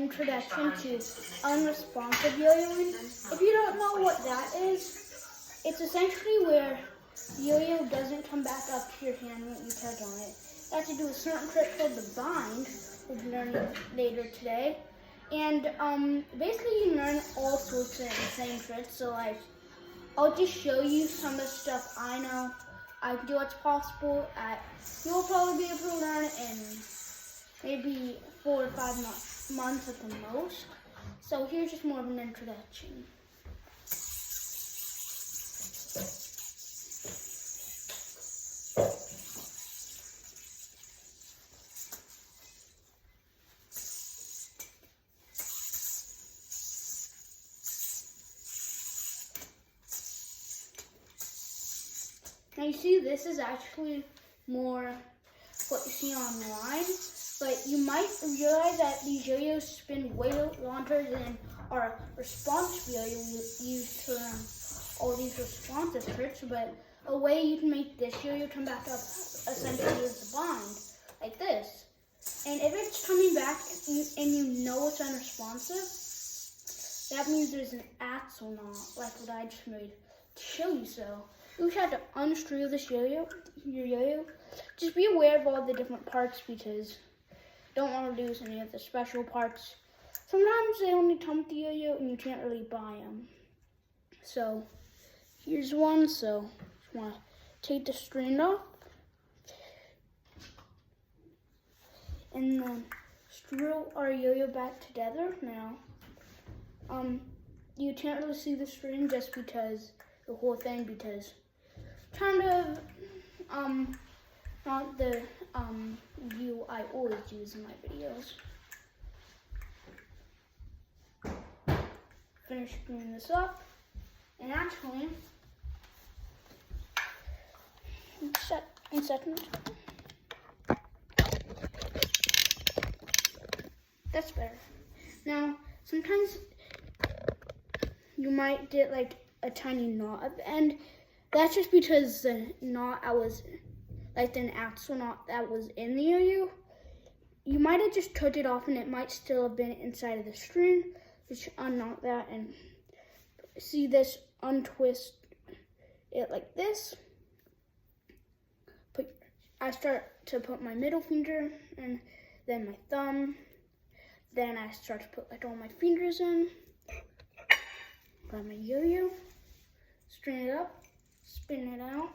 introduction to unresponsive yo-yoing. If you don't know what that is, it's essentially where the yo-yo doesn't come back up to your hand when you touch on it. You have to do a certain trick called the bind, we'll be learning later today. And basically you learn all sorts of insane tricks. So like, I'll just show you some of the stuff I know. I can do what's possible. You'll probably be able to learn in maybe 4 or 5 months at the most. So here's just more of an introduction. Now you see, this is actually more what you see online, but you might realize that these yo-yos spin way longer than our responsive yo-yo we use to learn all these responsive tricks. But a way you can make this yo-yo come back up essentially is the bind, like this. And if it's coming back and you know it's unresponsive, that means there's an axle knot, like what I just made to show you so. You just have to unscrew this your yo-yo. Just be aware of all the different parts because you don't want to lose any of the special parts. Sometimes they only come with the yo-yo and you can't really buy them. So here's one. So just want to take the string off and then screw our yo-yo back together. Now, you can't really see the string just because the whole thing because kind of not the view I always use in my videos. Finish screwing this up, and actually, in second. That's better. Now, sometimes you might get like a tiny knot at the end. That's just because the knot like an axle knot that was in the yo-yo. You might have just took it off and it might still have been inside of the string. Just unknot that and see this, untwist it like this. I start to put my middle finger and then my thumb. Then I start to put like all my fingers in. Got my yo-yo. String it up, spin it out,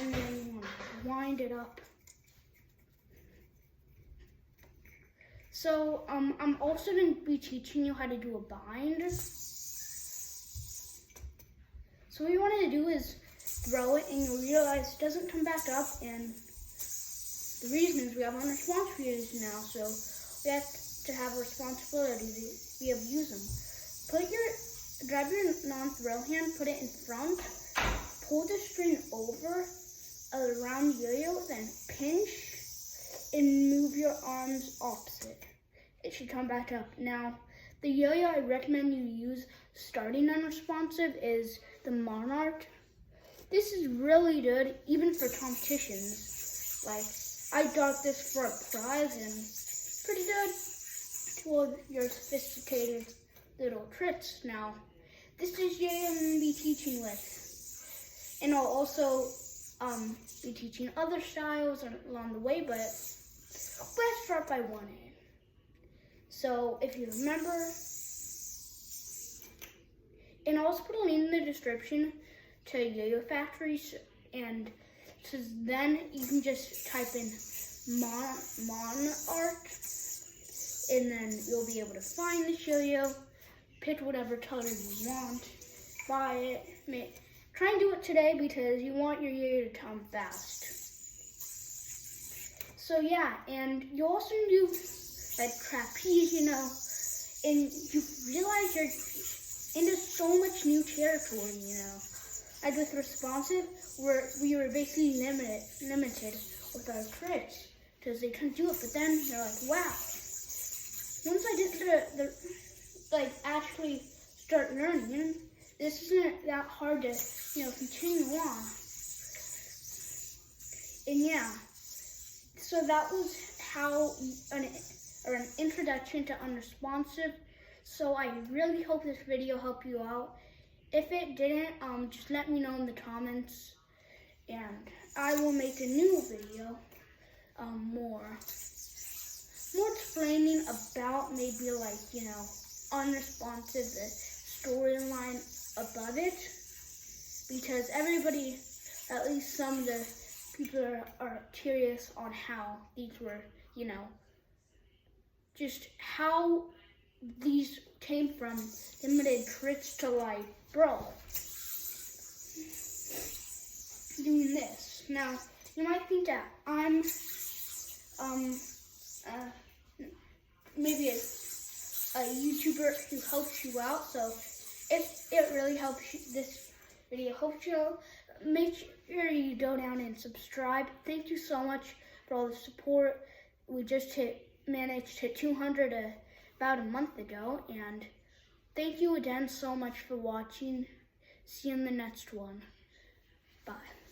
and then you want to wind it up. So I'm also going to be teaching you how to do a bind. So what you want to do is throw it and you'll realize it doesn't come back up, and the reason is we have unresponsive yo-yos now, so we have to have a responsibility to be able to use them. Grab your non-throw hand, put it in front, pull the string over around the yo-yo, then pinch and move your arms opposite. It should come back up. Now, the yo-yo I recommend you use starting unresponsive is the Monarch. This is really good even for competitions. Like, I got this for a prize and it's pretty good for your sophisticated little tricks. Now, this is yo I'm going to be teaching with, and I'll also be teaching other styles along the way, but let's start by one hand. So if you remember, and I'll also put a link in the description to Yo-Yo Factories, and so then you can just type in Monarch, and then you'll be able to find this yo-yo. Pick whatever color you want, buy it. Try and do it today because you want your yo-yo to come fast. So yeah, and you also do like trapeze, and you realize you're into so much new territory, Like with responsive, we were basically limited with our tricks because they couldn't do it. But then you're like, wow. Once I did actually start learning, this isn't that hard to, continue on. And yeah, so that was how a introduction to unresponsive. So I really hope this video helped you out. If it didn't, just let me know in the comments, and I will make a new video, more explaining about maybe like, unresponsive, the storyline above it, because everybody, at least some of the people are curious on how these were, just how these came from limited tricks to life. Bro, doing this. Now, you might think that I'm, maybe a YouTuber who helps you out, so if it really helps you, this video helps you out, make sure you go down and subscribe. Thank you so much for all the support. We just managed to hit 200 about a month ago, and thank you again so much for watching. See you in the next one. Bye.